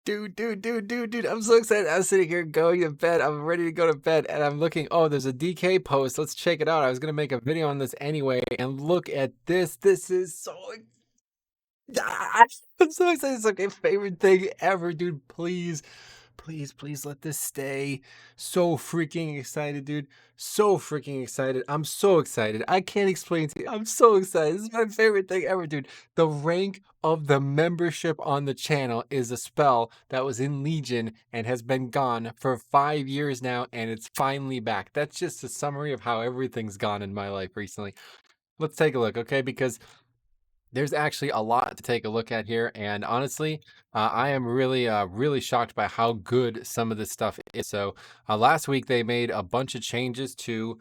Dude, I'm so excited. I'm sitting here going to bed. I'm ready to go to bed and I'm looking, oh, there's a DK post. Let's check it out. I was going to make a video on this anyway. And look at this. This is so I'm so excited. It's like my favorite thing ever, dude. Please let this stay. So freaking excited, dude. So freaking excited. I'm so excited. I can't explain to you. I'm so excited. This is my favorite thing ever, dude. The rank of the membership on the channel is a spell that was in Legion and has been gone for 5 years now, and it's finally back. That's just a summary of how everything's gone in my life recently. Let's take a look, okay? Because there's actually a lot to take a look at here, and honestly, I am really shocked by how good some of this stuff is. So, last week they made a bunch of changes to.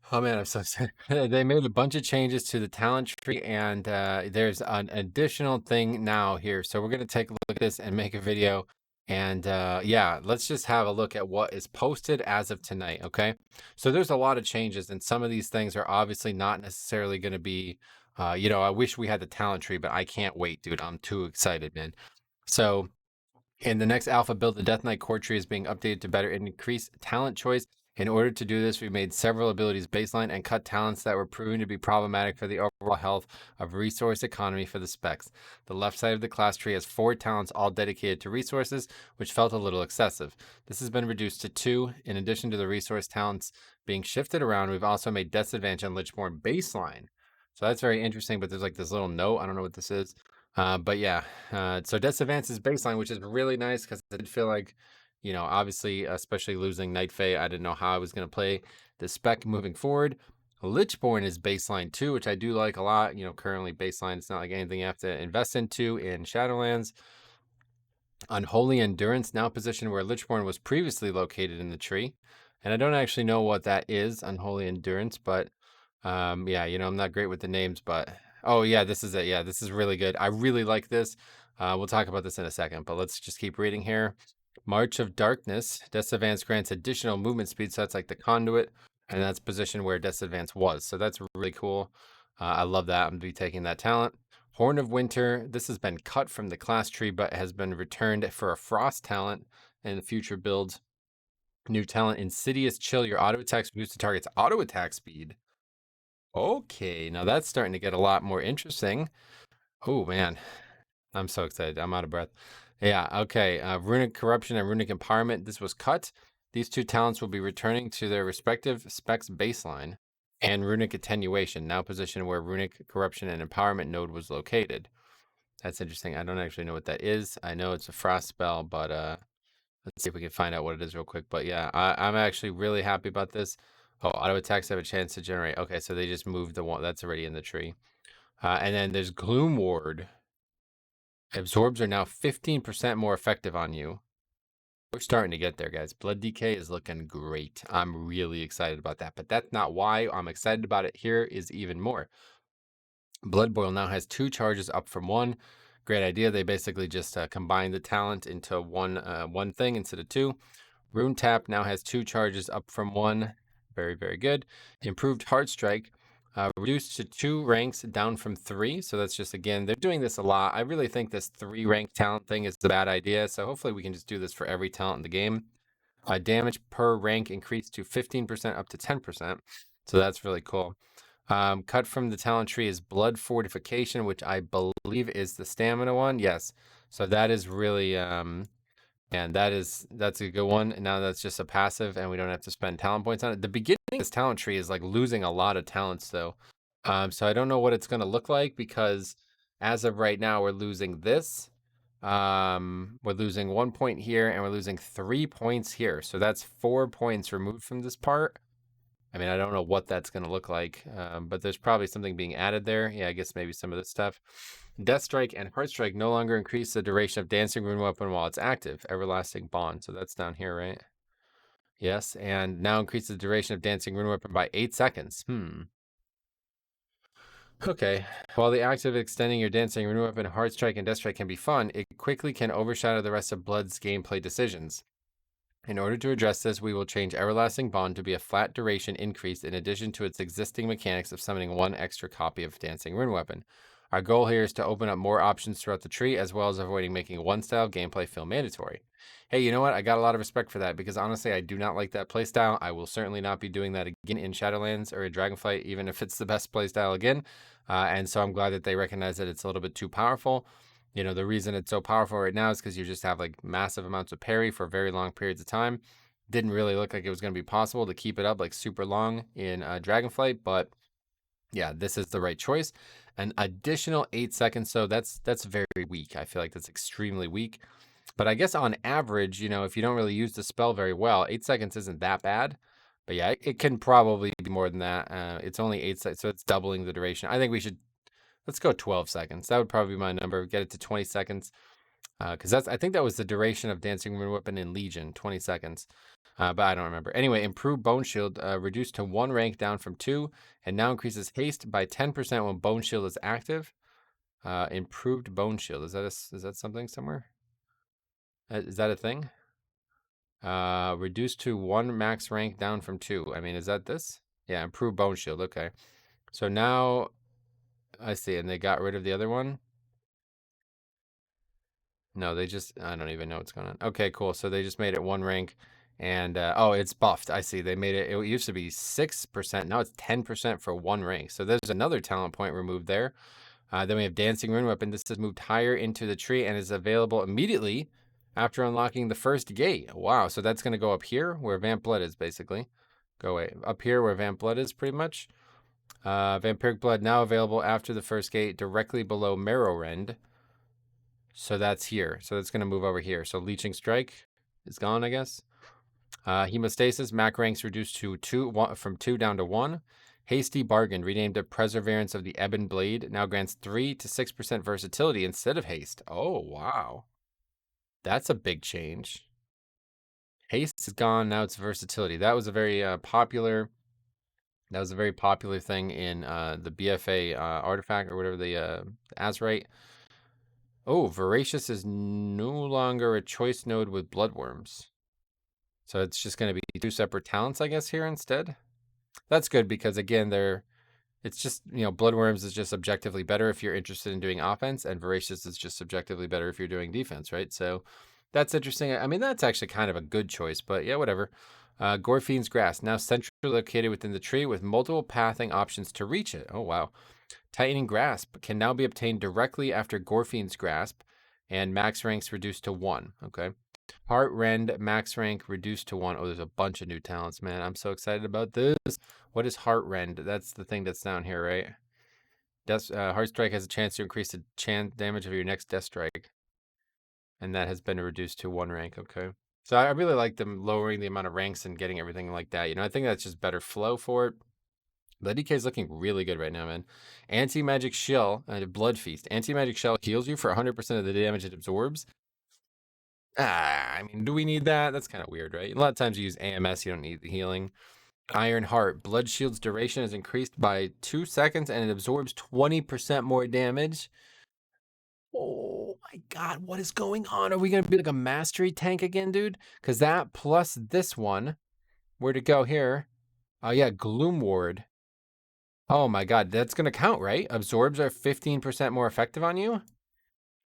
Oh man, I'm so sad. They made a bunch of changes to the talent tree, and there's an additional thing now here. So we're gonna take a look at this and make a video. And yeah, let's just have a look at what is posted as of tonight. Okay, so there's a lot of changes, and some of these things are obviously not necessarily going to be. I wish we had the talent tree, but I can't wait, dude. I'm too excited, man. So in the next alpha build, the Death Knight core tree is being updated to better increase talent choice. In order to do this, we made several abilities baseline and cut talents that were proven to be problematic for the overall health of resource economy for the specs. The left side of the class tree has 4 talents all dedicated to resources, which felt a little excessive. This has been reduced to 2. In addition to the resource talents being shifted around, we've also made Disadvantage on Lichborn baseline. So that's very interesting, but there's like this little note. I don't know what this is. But yeah, so Death's Advance is baseline, which is really nice because I did feel like, obviously, especially losing Night Fae, I didn't know how I was going to play the spec moving forward. Lichborn is baseline too, which I do like a lot. Currently baseline, it's not like anything you have to invest into in Shadowlands. Unholy Endurance, now positioned where Lichborn was previously located in the tree. And I don't actually know what that is, Unholy Endurance, but yeah, I'm not great with the names, but oh yeah, this is it. Yeah, this is really good. I really like this. We'll talk about this in a second, but let's just keep reading here. March of Darkness, Death's Advance grants additional movement speed, so that's like the conduit, and that's position where Death's Advance was. So that's really cool. I love that. I'm gonna be taking that talent. Horn of Winter, this has been cut from the class tree, but has been returned for a frost talent in the future builds. New talent, Insidious Chill. Your auto attacks boost the target's auto attack speed. Okay, now that's starting to get a lot more interesting. Oh man, I'm so excited. I'm out of breath. Yeah, okay. Runic Corruption and Runic Empowerment. This was cut. These 2 talents will be returning to their respective specs baseline. And Runic Attenuation, now positioned where Runic Corruption and Empowerment node was located. That's interesting. I don't actually know what that is. I know it's a frost spell, but let's see if we can find out what it is real quick. But yeah, I'm actually really happy about this. Oh, auto attacks have a chance to generate. Okay, so they just moved the one that's already in the tree. And then there's Gloom Ward. Absorbs are now 15% more effective on you. We're starting to get there, guys. Blood Decay is looking great. I'm really excited about that. But that's not why I'm excited about it. Here is even more. Blood Boil now has 2 charges up from 1. Great idea. They basically just combined the talent into one thing instead of 2. Rune Tap now has 2 charges up from 1. Very good. Improved Heart Strike, reduced to 2 ranks down from 3. So that's just, again, they're doing this a lot. I really think this 3 rank talent thing is a bad idea. So hopefully we can just do this for every talent in the game. Damage per rank increased to 15% up to 10%. So that's really cool. Cut from the talent tree is Blood Fortification, which I believe is the stamina one. Yes. So that is really and that's a good one. Now that's just a passive, and we don't have to spend talent points on it. The beginning of this talent tree is like losing a lot of talents, though. So I don't know what it's going to look like because as of right now, we're losing this. We're losing 1 point here, and we're losing 3 points here. So that's 4 points removed from this part. I mean, I don't know what that's going to look like, but there's probably something being added there. Yeah, I guess maybe some of this stuff. Death Strike and Heart Strike no longer increase the duration of Dancing Rune Weapon while it's active. Everlasting Bond. So that's down here, right? Yes, and now increase the duration of Dancing Rune Weapon by 8 seconds. Okay. While the act of extending your Dancing Rune Weapon, Heart Strike, and Death Strike can be fun, it quickly can overshadow the rest of Blood's gameplay decisions. In order to address this, we will change Everlasting Bond to be a flat duration increase in addition to its existing mechanics of summoning 1 extra copy of Dancing Rune Weapon. Our goal here is to open up more options throughout the tree, as well as avoiding making one style gameplay feel mandatory. Hey, you know what? I got a lot of respect for that because honestly, I do not like that playstyle. I will certainly not be doing that again in Shadowlands or in Dragonflight, even if it's the best playstyle again. And so I'm glad that they recognize that it's a little bit too powerful. You know, the reason it's so powerful right now is because you just have like massive amounts of parry for very long periods of time. Didn't really look like it was going to be possible to keep it up like super long in Dragonflight, but yeah, this is the right choice. An additional 8 seconds, so that's very weak. I feel like that's extremely weak. But I guess on average, you know, if you don't really use the spell very well, 8 seconds isn't that bad. But yeah, it can probably be more than that. It's only 8 seconds, so it's doubling the duration. I think we should let's go 12 seconds. That would probably be my number. Get it to 20 seconds. Because I think that was the duration of Dancing Moon Weapon in Legion, 20 seconds. But I don't remember. Anyway, improved Bone Shield reduced to 1 rank down from 2, and now increases haste by 10% when Bone Shield is active. Improved Bone Shield. Is that something somewhere? Is that a thing? Reduced to 1 max rank down from 2. I mean, is that this? Yeah, improved Bone Shield. Okay. So now I see, and they got rid of the other one. No, I don't even know what's going on. Okay, cool. So they just made it 1 rank and, oh, it's buffed. I see. It used to be 6%. Now it's 10% for 1 rank. So there's another talent point removed there. Then we have Dancing Rune Weapon. This is moved higher into the tree and is available immediately after unlocking the first gate. Wow. So that's going to go up here where Vamp Blood is basically. Go away. Up here where Vamp Blood is pretty much. Vampiric Blood now available after the first gate directly below Marrowrend. So that's here. So that's going to move over here. So Leeching Strike is gone, I guess. Hemostasis, Mac ranks reduced to from 2 down to 1. Hasty Bargain, renamed to Perseverance of the Ebon Blade, now grants 3 to 6% versatility instead of haste. Oh, wow. That's a big change. Haste is gone, now it's versatility. That was a very popular thing in the BFA artifact or whatever the Azerite. Oh, Voracious is no longer a choice node with Bloodworms. So it's just going to be 2 separate talents, I guess, here instead. That's good because, again, it's just, you know, Bloodworms is just objectively better if you're interested in doing offense, and Voracious is just subjectively better if you're doing defense, right? So that's interesting. I mean, that's actually kind of a good choice, but yeah, whatever. Gorfiend's Grasp, now centrally located within the tree with multiple pathing options to reach it. Oh, wow. Tightening Grasp can now be obtained directly after Gorfiend's Grasp, and max ranks reduced to 1. Okay. Heart Rend, max rank reduced to 1. Oh, there's a bunch of new talents, man. I'm so excited about this. What is Heart Rend? That's the thing that's down here, right? Heart Strike has a chance to increase the damage of your next Death Strike. And that has been reduced to 1 rank, okay. So I really like them lowering the amount of ranks and getting everything like that. You know, I think that's just better flow for it. The DK is looking really good right now, man. Anti-Magic Shell and a Blood Feast. Anti-Magic Shell heals you for 100% of the damage it absorbs. I mean, do we need that? That's kind of weird, right? A lot of times you use AMS, you don't need the healing. Iron Heart. Blood Shield's duration is increased by 2 seconds and it absorbs 20% more damage. Oh my god, what is going on? Are we going to be like a mastery tank again, dude? Because that plus this one, where to go here? Oh yeah, Gloom Ward. Oh my god, that's going to count, right? Absorbs are 15% more effective on you?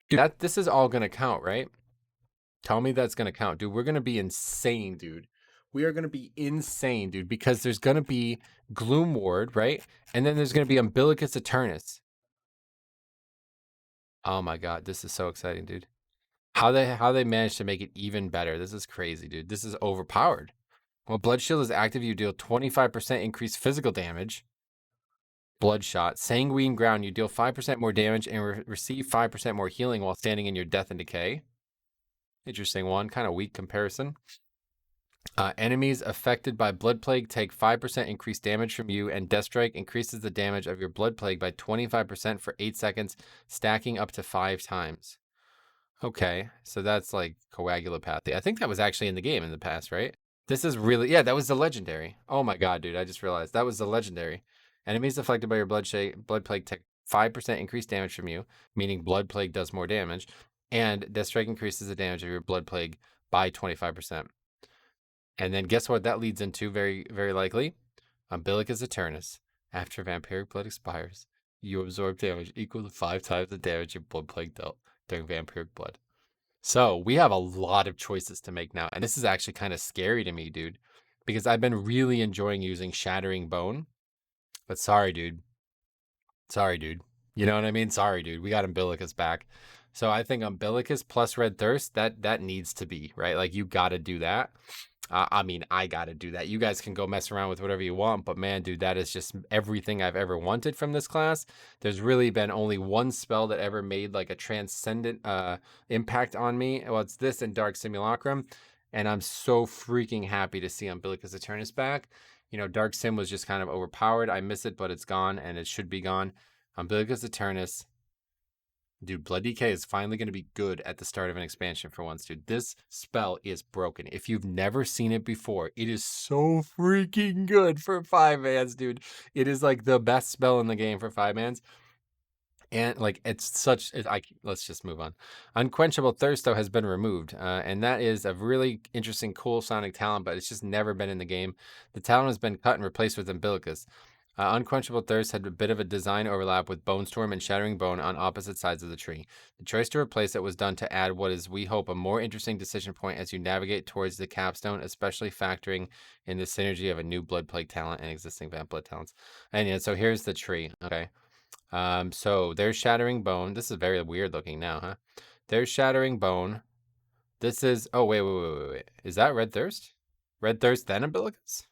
Dude, this is all going to count, right? Tell me that's going to count, dude. We're going to be insane, dude. We are going to be insane, dude, because there's going to be Gloom Ward, right? And then there's going to be Umbilicus Eternus. Oh my god, this is so exciting, dude. How they managed to make it even better. This is crazy, dude. This is overpowered. When Blood Shield is active, you deal 25% increased physical damage. Bloodshot. Sanguine Ground, you deal 5% more damage and receive 5% more healing while standing in your Death and Decay. Interesting one. Kind of weak comparison. Enemies affected by Blood Plague take 5% increased damage from you, and Death Strike increases the damage of your Blood Plague by 25% for 8 seconds, stacking up to 5 times. Okay, so that's like coagulopathy. I think that was actually in the game in the past, right? This is really, yeah, that was the legendary. Oh my god, dude, I just realized that was the legendary. Enemies affected by your Blood Plague take 5% increased damage from you, meaning Blood Plague does more damage, and Death Strike increases the damage of your Blood Plague by 25%. And then guess what that leads into, very, very likely? Umbilicus Eternus. After Vampiric Blood expires, You absorb damage equal to 5 times the damage your blood plague dealt during vampiric blood. So we have a lot of choices to make now, and this is actually kind of scary to me, dude, because I've been really enjoying using Shattering Bone. But sorry, dude. Sorry, dude. You know what I mean? Sorry, dude. We got Umbilicus back. So I think Umbilicus plus Red Thirst, that needs to be, right? Like, you got to do that. I mean, I got to do that. You guys can go mess around with whatever you want, but man, dude, that is just everything I've ever wanted from this class. There's really been only one spell that ever made like a transcendent impact on me. Well, it's this and Dark Simulacrum, and I'm so freaking happy to see Umbilicus Eternus back. You know, Dark Sim was just kind of overpowered. I miss it, but it's gone, and it should be gone. Umbilicus Eternus. Dude, Blood DK is finally going to be good at the start of an expansion for once, dude. This spell is broken. If you've never seen it before, it is so freaking good for 5-mans, dude. It is like the best spell in the game for 5-mans. And like it's such, let's just move on. Unquenchable Thirst though has been removed, and that is a really interesting, cool sounding talent, but it's just never been in the game. The talent has been cut and replaced with Umbilicus. Unquenchable Thirst had a bit of a design overlap with Bone Storm and Shattering Bone on opposite sides of the tree. The choice to replace it was done to add what is, we hope, a more interesting decision point as you navigate towards the capstone, especially factoring in the synergy of a new Blood Plague talent and existing Vamp Blood talents. And yeah, so here's the tree. Okay. So there's Shattering Bone. This is very weird looking now, huh? There's Shattering Bone. This is, oh, wait. Is that Red Thirst? Red Thirst, then Umbilicus?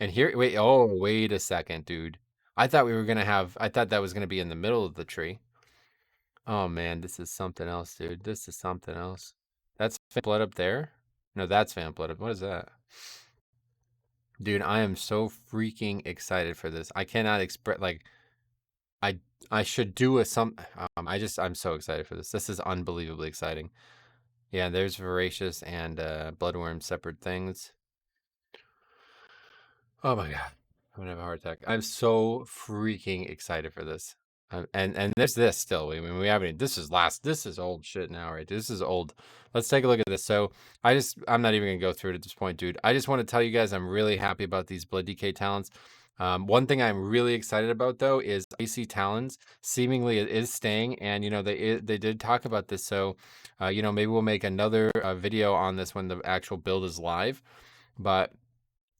And here, wait a second, dude. I thought that was going to be in the middle of the tree. Oh, man, this is something else, dude. This is something else. That's Vamp Blood up there? No, that's Vamp Blood. What is that? Dude, I am so freaking excited for this. I cannot express, like, I should do I'm so excited for this. This is unbelievably exciting. Yeah, there's Voracious and Bloodworm, separate things. Oh my god, I'm gonna have a heart attack. I'm so freaking excited for this. And there's this still. I mean, we haven't. This is old shit now, right? This is old. Let's take a look at this. So I'm not even gonna go through it at this point, dude. I just want to tell you guys I'm really happy about these Blood DK talents. One thing I'm really excited about though is Icy Talons. Seemingly it is staying, and you know they did talk about this. So, you know, maybe we'll make another video on this when the actual build is live. But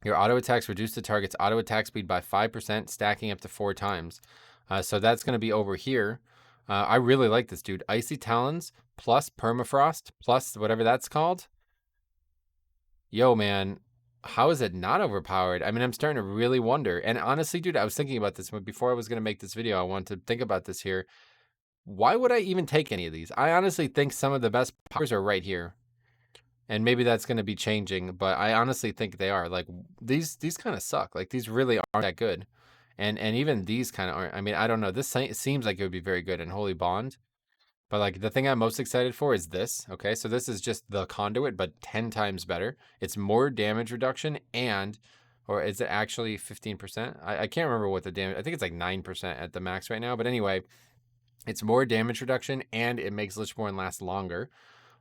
your auto attacks reduce the target's auto attack speed by 5%, stacking up to 4 times. So that's going to be over here. I really like this, dude. Icy Talons plus Permafrost plus whatever that's called. Yo, man, how is it not overpowered? I mean, I'm starting to really wonder. And honestly, dude, I was thinking about this before I was going to make this video. I wanted to think about this here. Why would I even take any of these? I honestly think some of the best powers are right here. And maybe that's going to be changing, but I honestly think they are. Like these kind of suck. Like these really aren't that good. And even these kind of aren't. I mean, I don't know. This seems like it would be very good in Holy Bond. But like the thing I'm most excited for is this. Okay, so this is just the conduit, but 10 times better. It's more damage reduction and, or is it actually 15%? I can't remember what the damage. I think it's like 9% at the max right now. But anyway, it's more damage reduction and it makes Lichborn last longer.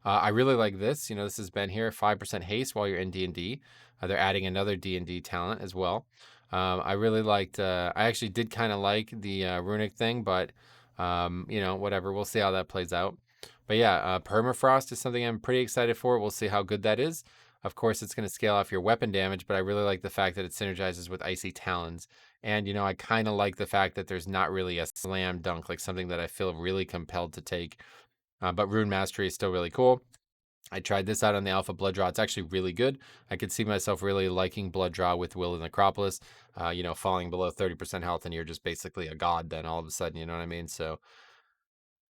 I really like this. You know, this has been here 5% haste while you're in D&D. They're adding another D&D talent as well. I really liked. I actually did kind of like the runic thing, but you know, whatever. We'll see how that plays out. But yeah, permafrost is something I'm pretty excited for. We'll see how good that is. Of course, it's going to scale off your weapon damage, but I really like the fact that it synergizes with icy talons. And you know, I kind of like the fact that there's not really a slam dunk, like something that I feel really compelled to take. But Rune Mastery is still really cool. I tried this out on the Alpha Blood Draw. It's actually really good. I could see myself really liking Blood Draw with Will of Necropolis. You know, falling below 30% health and you're just basically a god then all of a sudden, you know what I mean? So,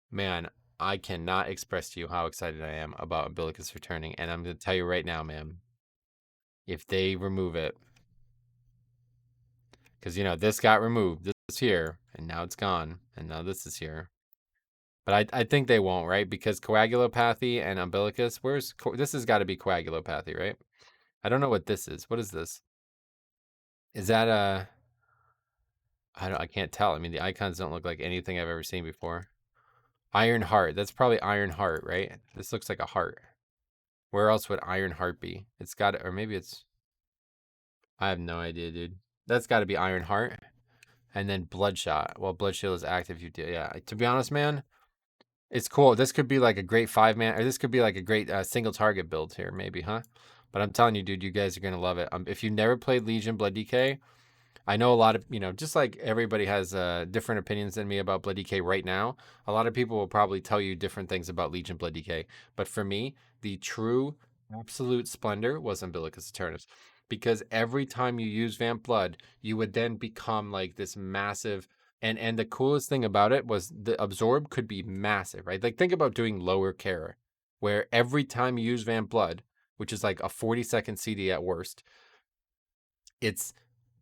man, I cannot express to you how excited I am about Umbilicus returning. And I'm going to tell you right now, man, if they remove it, because, you know, this got removed, this is here, and now it's gone, and now this is here. But I think they won't, right? Because coagulopathy and umbilicus, this has got to be coagulopathy, right? I don't know what this is. What is this? Is that I can't tell. I mean, the icons don't look like anything I've ever seen before. Iron Heart. That's probably Iron Heart, right? This looks like a heart. Where else would Iron Heart be? It's got, or maybe it's, I have no idea, dude. That's got to be Iron Heart. and then Bloodshot. Well, Blood Shield is active. You do, yeah. To be honest, man, it's cool. This could be like a great 5-man, or this could be like a great single target build here, maybe, huh? But I'm telling you, dude, you guys are gonna love it. If you've never played Legion Blood DK, I know a lot of, just like everybody has different opinions than me about Blood DK right now, a lot of people will probably tell you different things about Legion Blood DK. But for me, the true absolute splendor was Umbilicus Eternus. Because every time you use Vamp Blood, you would then become like this massive. And the coolest thing about it was the absorb could be massive, right? Like think about doing lower care, where every time you use Vamp Blood, which is like a 40-second CD at worst, it's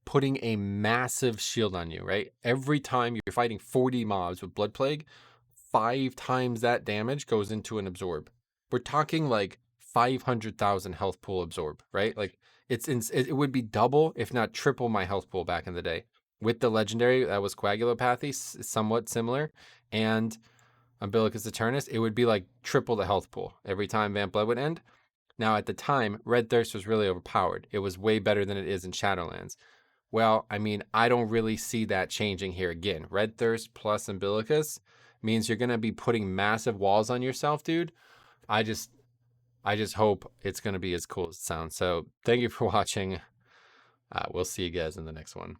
putting a massive shield on you, right? Every time you're fighting 40 mobs with Blood Plague, 5 times that damage goes into an absorb. We're talking like 500,000 health pool absorb, right? Like it would be double, if not triple, my health pool back in the day. With the legendary, that was Coagulopathy, somewhat similar, and Umbilicus Eternus, it would be like triple the health pool every time Vamp Blood would end. Now, at the time, Red Thirst was really overpowered. It was way better than it is in Shadowlands. Well, I mean, I don't really see that changing here again. Red Thirst plus Umbilicus means you're gonna be putting massive walls on yourself, dude. I just I just hope it's gonna be as cool as it sounds. So thank you for watching. We'll see you guys in the next one.